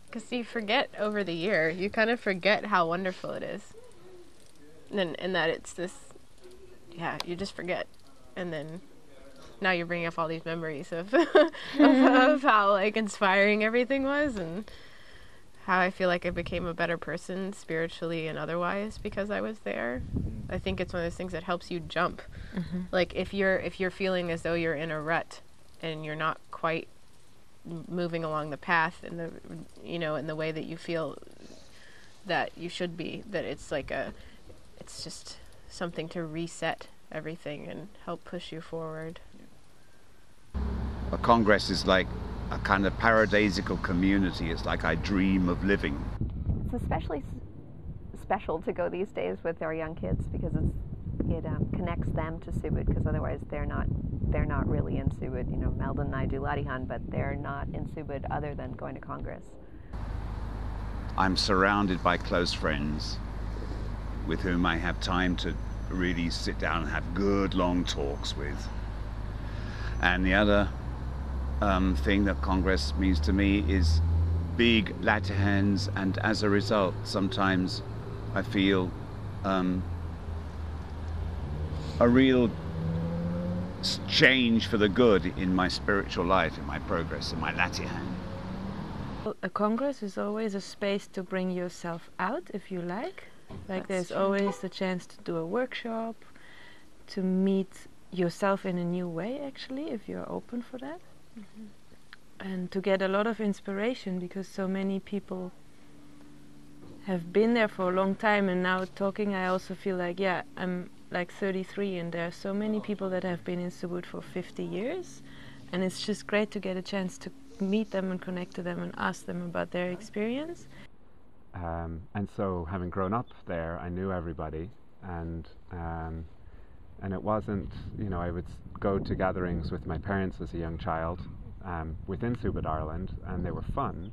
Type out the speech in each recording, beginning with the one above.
Because you forget over the year, you kind of forget how wonderful it is. And that it's this, yeah, you just forget. And then now you're bringing up all these memories of, of how, like, inspiring everything was, and how I feel like I became a better person spiritually and otherwise because I was there. I think it's one of those things that helps you jump. Like, if you're feeling as though you're in a rut and you're not quite moving along the path in the, you know, in the way that you feel that you should be, that it's like it's just something to reset everything and help push you forward. A congress is like a kind of paradisical community. It's like I dream of living. It's especially special to go these days with our young kids because it connects them to Subud, because otherwise they're not really in Subud. You know, Meldon and I do Latihan, but they're not in Subud other than going to Congress. I'm surrounded by close friends with whom I have time to really sit down and have good long talks with. And the other thing that Congress means to me is big Latihans, and as a result sometimes I feel a real change for the good in my spiritual life, in my progress, in my Latihan. A congress is always a space to bring yourself out, if you like. Like, there's always the chance to do a workshop, to meet yourself in a new way, actually, if you're open for that. And to get a lot of inspiration, because so many people have been there for a long time, and now talking I also feel like, yeah, I'm like 33 and there are so many people that have been in Subud for 50 years, and it's just great to get a chance to meet them and connect to them and ask them about their experience. And so, having grown up there, I knew everybody, and it wasn't, you know, I would go to gatherings with my parents as a young child within Subud, Ireland, and they were fun,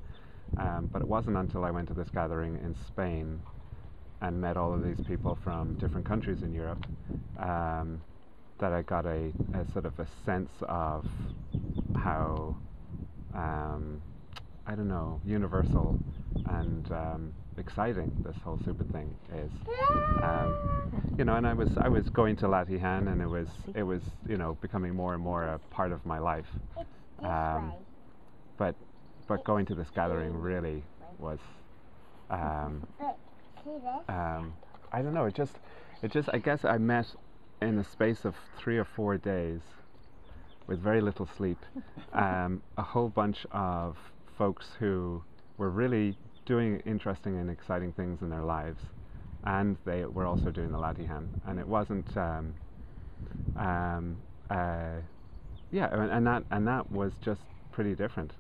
but it wasn't until I went to this gathering in Spain and met all of these people from different countries in Europe that I got a sort of a sense of how, I don't know, universal and exciting this whole Subud thing is. You know, and I was going to Latihan, and it was you know, becoming more and more a part of my life. But going to this gathering really was I don't know, it just I guess I met in a space of 3 or 4 days with very little sleep a whole bunch of folks who were really doing interesting and exciting things in their lives, and they were also doing the Latihan, and it wasn't yeah, and that was just pretty different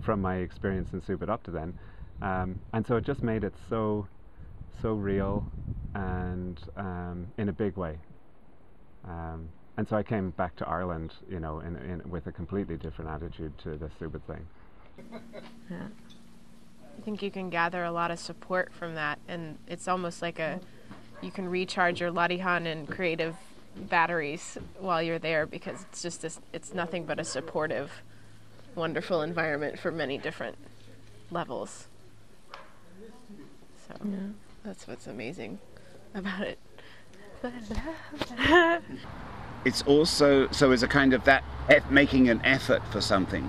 from my experience in Subud up to then, and so it just made it so real and in a big way, and so I came back to Ireland, you know, with a completely different attitude to the Subud thing. Yeah. I think you can gather a lot of support from that, and it's almost like you can recharge your Latihan and creative batteries while you're there, because it's just it's nothing but a supportive, wonderful environment for many different levels. So yeah, that's what's amazing about it. It's also, so it's a kind of that making an effort for something,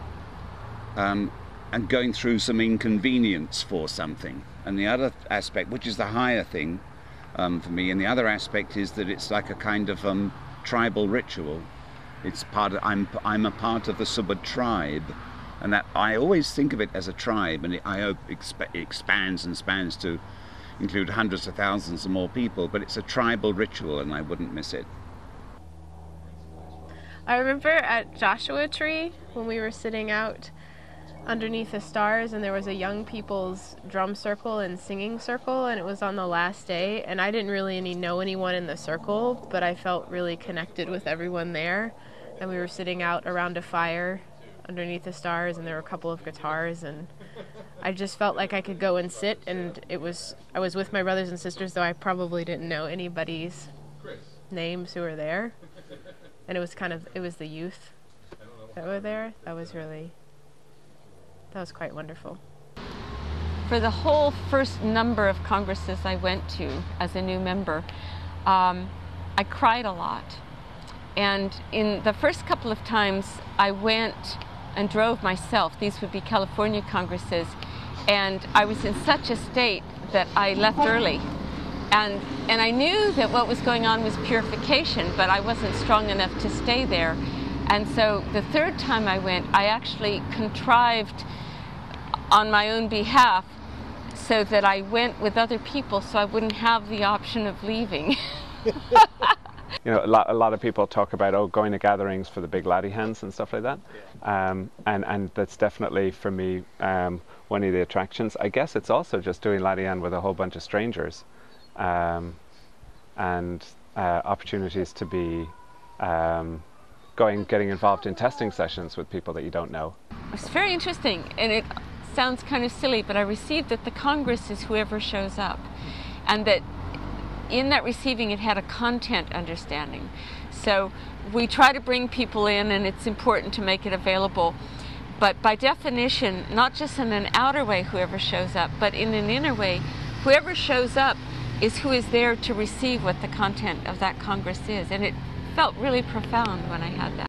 and going through some inconvenience for something. And the other aspect, which is the higher thing for me, and the other aspect is that it's like a kind of tribal ritual. It's part of, I'm a part of the Subud tribe, and that I always think of it as a tribe, and I hope it expands and spans to include hundreds of thousands of more people, but it's a tribal ritual, and I wouldn't miss it. I remember at Joshua Tree when we were sitting out underneath the stars, and there was a young people's drum circle and singing circle, and it was on the last day, and I didn't really know anyone in the circle, but I felt really connected with everyone there, and we were sitting out around a fire underneath the stars, and there were a couple of guitars, and I just felt like I could go and sit, and I was with my brothers and sisters, though I probably didn't know anybody's names who were there, and it was the youth that were there. That was quite wonderful. for the whole first number of congresses I went to as a new member, I cried a lot. And in the first couple of times I went and drove myself, these would be California congresses, and I was in such a state that I left early. And I knew that what was going on was purification, but I wasn't strong enough to stay there. And so the third time I went, I actually contrived on my own behalf so that I went with other people so I wouldn't have the option of leaving. You know, a lot of people talk about going to gatherings for the big laddie hens and stuff like that, and that's definitely for me one of the attractions. I guess it's also just doing laddie hen with a whole bunch of strangers, and opportunities to be getting involved in testing sessions with people that you don't know. It's very interesting, and it sounds kind of silly, but I received that the Congress is whoever shows up, and that in that receiving it had a content understanding. So we try to bring people in, and it's important to make it available, but by definition, not just in an outer way whoever shows up, but in an inner way, whoever shows up is who is there to receive what the content of that Congress is. And it felt really profound when I had that.